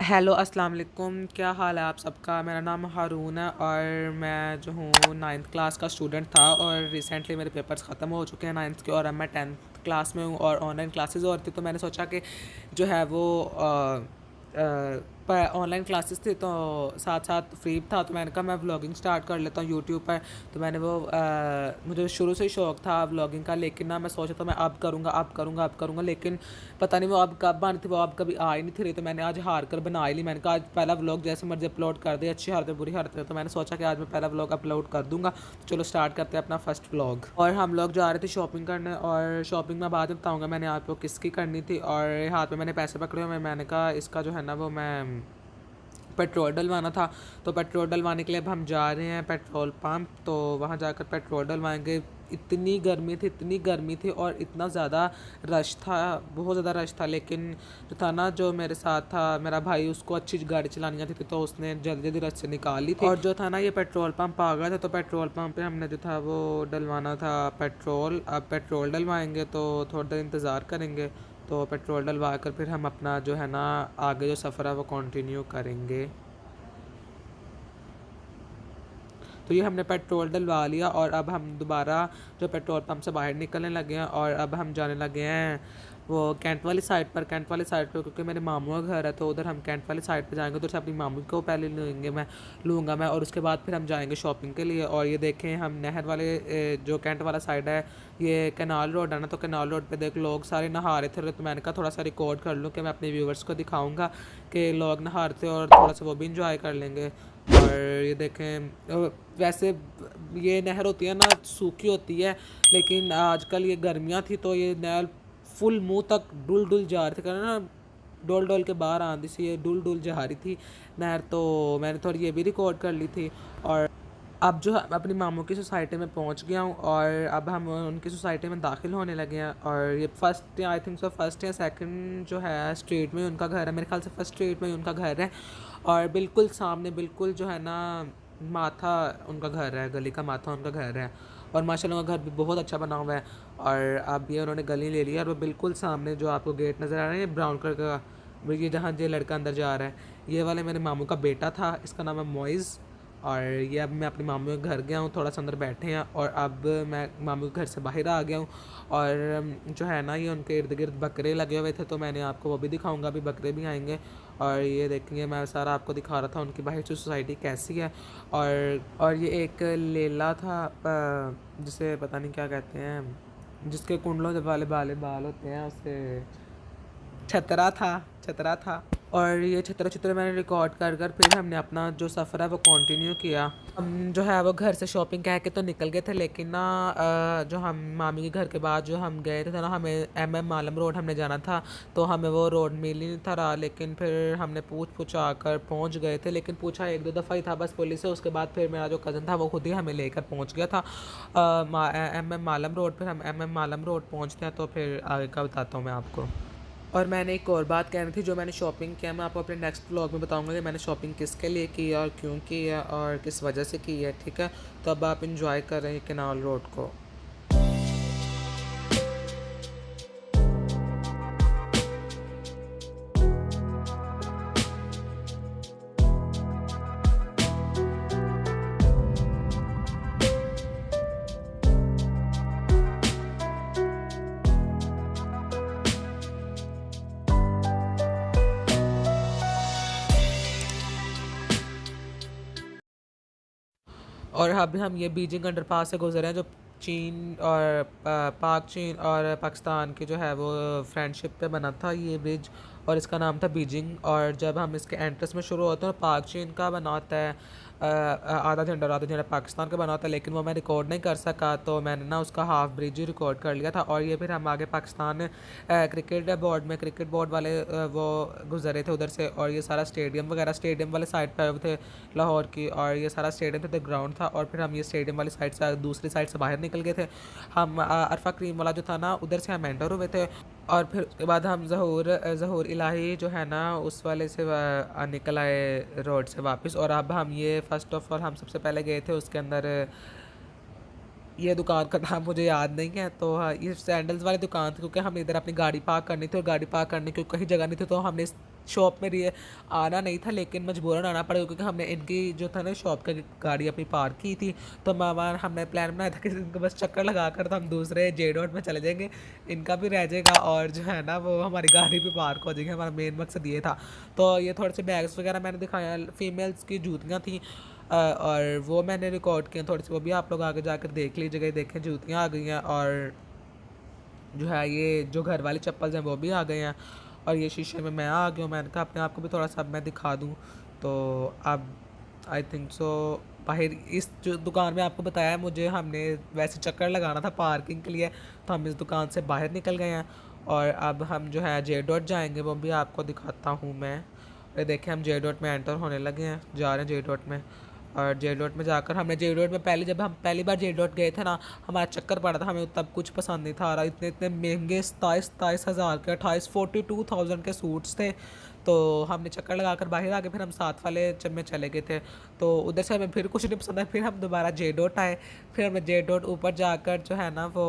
Hello अस्सलाम वालेकुम। क्या हाल है आप सबका। मेरा नाम हारून है और मैं जो हूँ नाइन्थ क्लास का स्टूडेंट था और रिसेंटली मेरे पेपर्स ख़त्म हो चुके हैं नाइन्थ के और अब मैं टेंथ क्लास में हूँ और ऑनलाइन क्लासेस और थी तो मैंने सोचा कि जो है वो पर ऑनलाइन क्लासेस थी तो साथ साथ फ्री था तो मैंने कहा मैं व्लॉगिंग स्टार्ट कर लेता हूँ यूट्यूब पर। तो मैंने वो मुझे शुरू से ही शौक़ था व्लॉगिंग का, लेकिन ना मैं सोचा था मैं अब करूँगा लेकिन पता नहीं वो अब कब आनी थी, वो अब कभी आ ही नहीं थी रही। तो मैंने आज हार कर बना ही ली। मैंने कहा आज पहला व्लॉग जैसे मर्जी अपलोड कर दे, अच्छी हालत है बुरी हालत है, तो मैंने सोचा कि आज मैं पहला व्लॉग अपलोड कर दूंगा। तो चलो स्टार्ट करते हैं अपना फर्स्ट व्लॉग। और हम लोग जा रहे थे शॉपिंग करने और शॉपिंग में बाद में बताऊँगा मैंने आपको किसकी करनी थी। और हाथ में मैंने पैसे पकड़े हुए, मैंने कहा इसका जो है ना वो मैं पेट्रोल डलवाना था। तो पेट्रोल डलवाने के लिए अब हम जा रहे हैं पेट्रोल पंप, तो वहाँ जाकर पेट्रोल डलवाएंगे। इतनी गर्मी थी और इतना ज़्यादा रश था, बहुत ज़्यादा रश था। लेकिन जो था ना, जो मेरे साथ था मेरा भाई, उसको अच्छी गाड़ी चलानी आती थी तो उसने जल्दी जल्दी रश से निकाल ली थी। और जो था ना, ये पेट्रोल पंप आ गया था तो पेट्रोल पंप पे हमने जो था वो डलवाना था पेट्रोल। अब पेट्रोल डलवाएंगे तो थोड़ी देर इंतज़ार करेंगे, तो पेट्रोल डलवा कर फिर हम अपना जो है ना आगे जो सफ़र है वो कंटिन्यू करेंगे। तो ये हमने पेट्रोल डलवा लिया और अब हम दोबारा जो पेट्रोल पंप से बाहर निकलने लगे हैं और अब हम जाने लगे हैं वो कैंट वाली साइड पर। क्योंकि मेरे मामू का घर है तो उधर हम कैंट वाली साइड पर जाएंगे। उधर से अपनी मामू को पहले लूँगा मैं और उसके बाद फिर हम जाएंगे शॉपिंग के लिए। और ये देखें हम नहर वाले जो कैंट वाला साइड है, ये कैनाल रोड है ना, तो कैनाल रोड पे देख लोग सारे नहा रहे थे। तो मैंने कहा थोड़ा सा रिकॉर्ड कर लूँ कि मैं अपने व्यूवर्स को दिखाऊंगा कि लोग नहा रहे थे और थोड़ा सा वो भी इंजॉय कर लेंगे। और ये देखें वैसे ये नहर होती है ना, सूखी होती है, लेकिन आजकल ये गर्मियाँ थी तो ये नहर फुल मुंह तक डुल डुल जा रही थी, कहना ना डोल डोल के बाहर आंधी सी ये डुल डुल जा रही थी नहर। तो मैंने थोड़ी ये भी रिकॉर्ड कर ली थी। और अब जो है मैं अपनी मामू की सोसाइटी में पहुंच गया हूं और अब हम उनकी सोसाइटी में दाखिल होने लगे हैं। और ये first I think so first या सेकंड जो है स्ट्रीट में उनका घर है, मेरे ख्याल से फर्स्ट स्ट्रीट में ही उनका घर है। और बिल्कुल सामने बिल्कुल जो है ना माथा उनका घर है, गली का माथा उनका घर है। और माशाल्लाह उनका घर भी बहुत अच्छा बना हुआ है। और अब ये उन्होंने गली ले लिया और वो बिल्कुल सामने जो आपको गेट नज़र आ रहा है ये ब्राउन कलर का, ये जहाँ ये लड़का अंदर जा रहा है, ये वाले मेरे मामू का बेटा था, इसका नाम है मोइज़। और ये अब मैं अपने मामू के घर गया हूँ, थोड़ा सा अंदर बैठे हैं और अब मैं मामू के घर से बाहर आ गया हूँ। और जो है ना ये उनके इर्द गिर्द बकरे लगे हुए थे तो मैंने आपको वो भी दिखाऊंगा, अभी बकरे भी आएंगे। और ये देखेंगे मैं सारा आपको दिखा रहा था उनकी बाहर से सोसाइटी कैसी है। और ये एक लेला था, जिसे पता नहीं क्या कहते हैं, जिसके कुंडलों वाले वाले बाल होते हैं, उसे छतरा था। और ये छतरा छतरा मैंने रिकॉर्ड कर कर फिर हमने अपना जो सफ़र है वो कंटिन्यू किया। हम जो है वो घर से शॉपिंग कह के तो निकल गए थे, लेकिन ना जो हम मामी के घर के बाद जो हम गए थे ना, हमें एम मालम रोड हमने जाना था तो हमें वो रोड मिल ही नहीं था रहा। लेकिन फिर हमने पूछा कर पहुंच गए थे, लेकिन पूछा एक दो दफ़ा ही था बस पुलिस से। उसके बाद फिर मेरा जो कज़न था वो खुद ही हमें लेकर पहुंच गया था एम मालम रोड। फिर हम एम मालम रोड पहुंचते हैं तो फिर आगे का बताता हूँ मैं आपको। और मैंने एक और बात कहनी थी, जो मैंने शॉपिंग किया मैं आपको अपने नेक्स्ट व्लॉग में बताऊंगा कि मैंने शॉपिंग किसके लिए की है और क्यों की है और किस वजह से की है, ठीक है। तो अब आप इंजॉय कर रहे हैं कैनाल रोड को। और अभी हम ये बीजिंग अंडरपास से गुजरे हैं, जो चीन और पाक चीन और पाकिस्तान की जो है वो फ्रेंडशिप पे बना था ये ब्रिज, और इसका नाम था बीजिंग। और जब हम इसके एंट्रेंस में शुरू होते हैं पाक चीन का बना होता है, आधा झंडा पाकिस्तान का बना होता है, लेकिन वो मैं रिकॉर्ड नहीं कर सका तो मैंने ना उसका हाफ ब्रिज ही रिकॉर्ड कर लिया था। और ये फिर हम आगे पाकिस्तान क्रिकेट बोर्ड वाले वो गुजरे थे उधर से। और ये सारा स्टेडियम वाले साइड पर थे लाहौर की, और ये सारा स्टेडियम था, ग्राउंड था। और फिर हम ये स्टेडियम वाली साइड से दूसरी साइड से बाहर निकल गए थे। हम अरफा क्रीम वाला जो था ना उधर से हम एंटर हुए थे। और फिर उसके बाद हम ज़हूर इलाही जो है ना उस वाले से निकल आए रोड से वापस। और अब हम ये फ़र्स्ट ऑफ ऑल हम सबसे पहले गए थे उसके अंदर, ये दुकान का नाम मुझे याद नहीं है, तो हाँ ये सैंडल्स वाली दुकान थी, क्योंकि हमने इधर अपनी गाड़ी पार्क करनी थी और गाड़ी पार्क करने की कहीं जगह नहीं थी तो हमने इस शॉप में रही आना नहीं था, लेकिन मजबूरन आना पड़ा क्योंकि हमने इनकी जो था ना शॉप की गाड़ी अपनी पार्क की थी। तो मामा हमने प्लान बनाया था कि इनको बस चक्कर लगा कर तो हम दूसरे जे डॉट में चले जाएंगे, इनका भी रह जाएगा और जो है ना वो हमारी गाड़ी भी पार्क हो जाएगी। हमारा मेन मकसद ये था। तो ये थोड़े से बैग्स वगैरह मैंने दिखाया, फीमेल्स की जूतियाँ थी और वो मैंने रिकॉर्ड किए थोड़ी सी, वो भी आप लोग आगे जाकर देख लीजिएगा। देखें जूतियाँ आ गई हैं और जो है ये जो घर वाली चप्पल हैं वो भी आ गए हैं और ये शीशे में मैं आ गया हूँ। मैंने कहा अपने आप को भी थोड़ा सा अब मैं दिखा दूँ। तो अब आई थिंक सो बाहर इस जो दुकान में आपको बताया है मुझे, हमने वैसे चक्कर लगाना था पार्किंग के लिए, तो हम इस दुकान से बाहर निकल गए हैं और अब हम जो है जे डॉट जाएंगे, वो भी आपको दिखाता हूँ मैं। ये देखें हम जे डॉट में एंटर होने लगे हैं, जा रहे हैं जे डॉट में। और जे डॉट में जाकर हमने जे डॉट में जब हम पहली बार जे डॉट गए थे ना, हमारा चक्कर पड़ा था, हमें तब कुछ पसंद नहीं था आ रहा। इतने इतने महंगे 27,000 के 42,000 के सूट्स थे। तो हमने चक्कर लगा कर बाहर आ गए, फिर हम साथ वाले जब में चले गए थे तो उधर से हमें फिर कुछ नहीं पसंद आया। फिर हम दोबारा जे डॉट आए, फिर हमने जे डॉट ऊपर जाकर जो है ना वो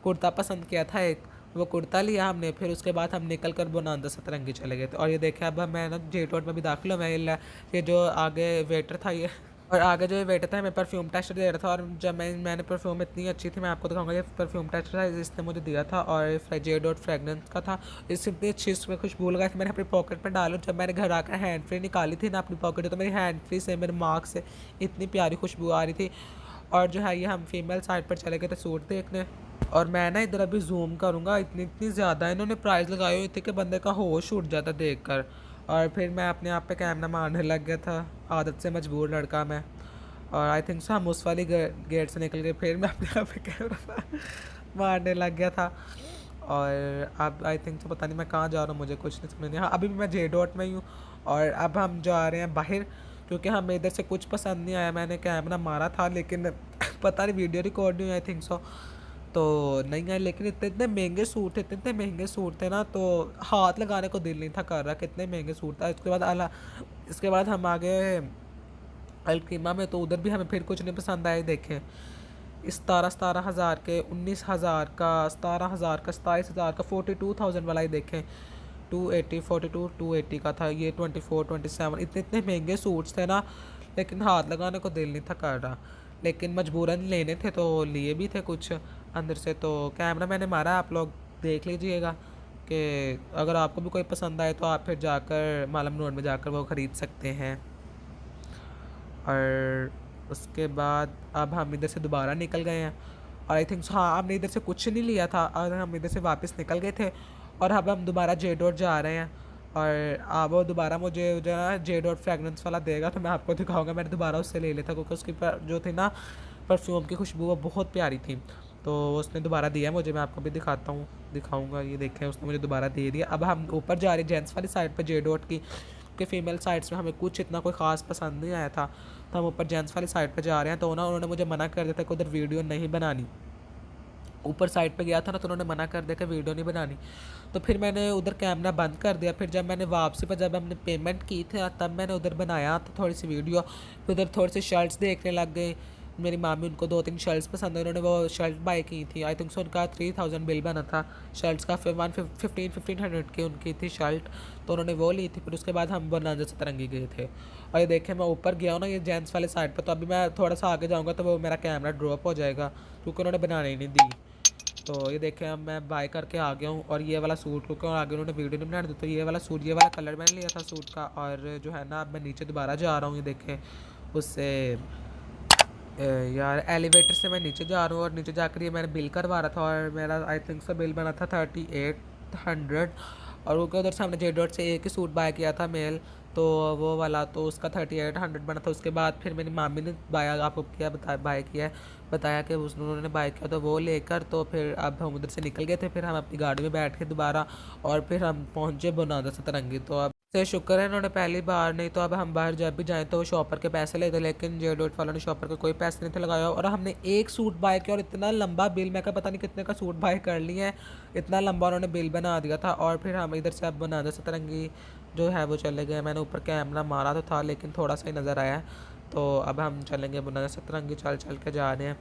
कुर्ता पसंद किया था एक, वो कुर्ता लिया हमने। फिर उसके बाद हम निकल कर बोनांदा सतरंगी चले गए थे। और ये देखे अब मैं ना जे डॉट में भी दाखिल हूँ। मैं ये जो आगे वेटर था ये और आगे जो वेटर था हमें परफ्यूम टेस्टर दे रहा था। और जब मैंने परफ्यूम इतनी अच्छी थी, मैं आपको दिखाऊंगा, ये परफ्यूम टेस्टर था इसने मुझे दिया था और जे डॉट फ्रेगनेंस का था। इससे इतनी अच्छी इसमें खुशबू लगा कि मैंने अपनी पॉकेट में डालू। जब मैंने घर आकर हैंड फ्री निकाली थी ना अपनी पॉकेट, तो मेरी हैंड फ्री से मेरे मार्क से इतनी प्यारी खुशबू आ रही थी। और जो है ये हम फीमेल साइड पर चले गए थे सूट देखने। और मैं ना इधर अभी जूम करूँगा, इतनी इतनी ज़्यादा इन्होंने प्राइस लगाई हुई थी कि बंदे का होश उड़ जाता देख कर। और फिर मैं अपने आप पे कैमरा मारने लग गया था, आदत से मजबूर लड़का मैं। और आई थिंक सो हम उस वाली गेट से निकल गए, फिर मैं अपने आप पे कैमरा मारने लग गया था। और अब आई थिंक तो पता नहीं मैं कहाँ जा रहा हूँ, मुझे कुछ नहीं समझ नहीं। हाँ अभी भी मैं जे डॉट में ही हूँ और अब हम जा रहे हैं बाहर क्योंकि हमें इधर से कुछ पसंद नहीं आया। मैंने कैमरा मारा था लेकिन पता नहीं वीडियो रिकॉर्ड नहीं हुई आई थिंक सो, तो नहीं आए। लेकिन इतने इतने महंगे सूट थे, इतने इतने महंगे सूट थे ना, तो हाथ लगाने को दिल नहीं था कर रहा, कितने महंगे सूट था। इसके बाद हम आ गए अलकीमा में, तो उधर भी हमें फिर कुछ नहीं पसंद आए। देखें इस 17,000 के, 19,000 का, 17,000 का, 27,000 का, 42,000 वाला ही देखें, 280, 42, 280 का था ये, 24, 27, इतने इतने महंगे सूट्स थे ना, लेकिन हाथ लगाने को दिल नहीं था कर रहा। लेकिन मजबूरन लेने थे तो लिए भी थे कुछ अंदर से। तो कैमरा मैंने मारा, आप लोग देख लीजिएगा कि अगर आपको भी कोई पसंद आए तो आप फिर जाकर मालम रोड में जाकर वो ख़रीद सकते हैं। और उसके बाद अब हम इधर से दोबारा निकल गए हैं और आई थिंक हाँ हमने इधर से कुछ नहीं लिया था और हम इधर से वापस निकल गए थे और अब हम दोबारा जे डॉट जा रहे हैं। और अब वो दोबारा मुझे जो है ना जे डॉट फ्रेगनेंस वाला देगा तो मैं आपको दिखाऊंगा। मैंने दोबारा उससे ले लिया था क्योंकि उसकी जो थी ना परफ्यूम की खुशबू वो बहुत प्यारी थी, तो उसने दोबारा दिया मुझे। मैं आपको भी दिखाऊंगा, ये देखें उसने मुझे दोबारा दे दिया। अब हम ऊपर जा रहे हैं जेंट्स वाली साइड पर जे डॉट की, क्योंकि फ़ीमेल साइड्स में हमें कुछ इतना कोई ख़ास पसंद नहीं आया था, तो हम ऊपर जेंट्स वाली साइड पर जा रहे हैं। तो ना उन्होंने मुझे मना कर दिया था कि उधर वीडियो नहीं बनानी। ऊपर साइड पे गया था ना तो उन्होंने मना कर दिया कि वीडियो नहीं बनानी, तो फिर मैंने उधर कैमरा बंद कर दिया। फिर जब मैंने वापसी पर जब हमने पेमेंट की थी तब मैंने उधर बनाया था थोड़ी सी वीडियो। फिर उधर थोड़ी सी शर्ट्स देखने लग गए। मेरी मामी उनको 2-3 शर्ट्स पसंद है, उन्होंने वो शर्ट बाय की थी। आई थिंक सो उनका 3,000 बिल बना था शर्ट्स का, फिर 11500 की उनकी थी शर्ट, तो उन्होंने वो ली थी। फिर उसके बाद हम बनारस सतरंगी गए थे। और ये देखें मैं ऊपर गया हूँ ना ये जेंट्स वाले साइड पर, तो अभी मैं थोड़ा सा आगे जाऊँगा तो वो मेरा कैमरा ड्रॉप हो जाएगा क्योंकि उन्होंने बनाने ही नहीं दी। तो ये देखें अब मैं बाय करके आ गया हूँ। और ये वाला सूट क्योंकि आगे उन्होंने वीडियो नहीं बनाने दी, तो ये वाला सूट, ये वाला कलर मैंने लिया था सूट का। और जो है ना अब मैं नीचे दोबारा जा रहा हूँ, ये देखें उससे यार एलिवेटर से मैं नीचे जा रहा हूँ और नीचे जाकर ये मैंने बिल करवा रहा था और मेरा आई थिंक सो बिल बना था 3800। और वो उधर से हमने जे डॉट से एक ही सूट बाय किया था मेल, तो वो वाला तो उसका 3800 बना था। उसके बाद फिर मेरी मामी ने आपको बाय किया है, बताया कि उन्होंने बाय किया तो वो लेकर, तो फिर अब हम उधर से निकल गए थे। फिर हम अपनी गाड़ी में बैठ के दोबारा और फिर हम पहुँचे बनारस सतरंगी। तो अब से शुक्र है इन्होंने पहली बार, नहीं तो अब हम बाहर जब भी जाएँ तो वो शॉपर के पैसे लेते, लेकिन जे डॉट वालों ने शॉपर के कोई पैसे नहीं थे लगाया। और हमने एक सूट बाय किया और इतना लंबा बिल, मैं पता नहीं कितने का सूट बाय कर लिया है, इतना लंबा उन्होंने बिल बना दिया था। और फिर हम इधर से अब बनारस सतरंगी जो है वो चले गए। मैंने ऊपर कैमरा मारा तो था लेकिन थोड़ा सा ही नज़र आया, तो अब हम चलेंगे बनारस सतरंगी, चल के जा रहे हैं।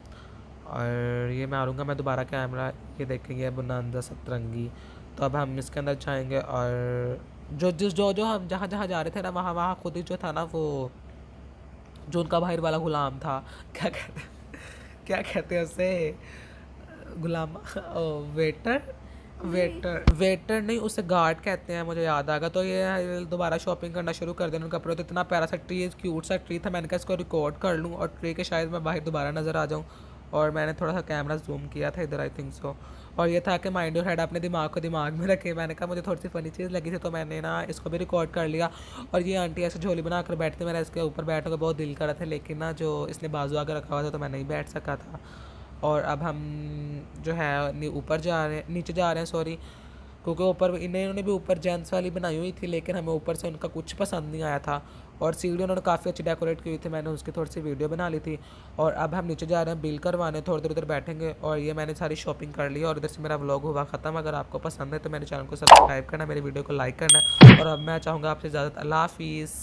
और ये मारूंगा मैं दोबारा कैमरा, ये देखेंगे बनारस सतरंगी। तो अब हम इसके अंदर जाएंगे और जो हम जहाँ जहाँ जा रहे थे ना, वहाँ वहाँ खुद ही जो था ना वो, जो उनका बाहर वाला गुलाम था, क्या कहते क्या कहते हैं उसे, गुलाम, वेटर, वेटर नहीं, उसे गार्ड कहते हैं, मुझे याद आ गया। तो ये दोबारा शॉपिंग करना शुरू कर देना कपड़ों। तो इतना प्यारा सा ट्री, क्यूट सा ट्री था, मैंने कहा इसको रिकॉर्ड कर लूँ और ट्री के शायद मैं बाहर दोबारा नज़र आ जाऊँ। और मैंने थोड़ा सा कैमरा जूम किया था इधर, आई थिंक सो। और ये था कि माइंड योर हेड, अपने दिमाग को दिमाग में रखे। मैंने कहा मुझे थोड़ी सी फ़नी चीज़ लगी थी, तो मैंने ना इसको भी रिकॉर्ड कर लिया। और ये आंटी ऐसे झोली बना कर बैठती, मेरा इसके ऊपर बैठने का बहुत दिल कर रहा था, लेकिन ना जो इसने बाजू आगे रखा हुआ था तो मैं नहीं बैठ सका था। और अब हम जो है ऊपर जा रहे हैं, नीचे जा रहे हैं सॉरी, क्योंकि ऊपर इन्होंने भी ऊपर जेंट्स वाली बनाई हुई थी, लेकिन हमें ऊपर से उनका कुछ पसंद नहीं आया था। और सीढ़ी उन्होंने काफ़ी अच्छी डेकोरेट की हुई थी, मैंने उसकी थोड़ी सी वीडियो बना ली थी। और अब हम नीचे जा रहे हैं बिल करवाने, थोड़ी देर उधर बैठेंगे। और ये मैंने सारी शॉपिंग कर ली और इधर से मेरा व्लॉग हुआ ख़त्म। अगर आपको पसंद है तो मेरे चैनल को सब्सक्राइब करना, मेरे वीडियो को लाइक करना। और अब मैं चाहूँगा आपसे इजाज़त, अल्लाह हाफिज़।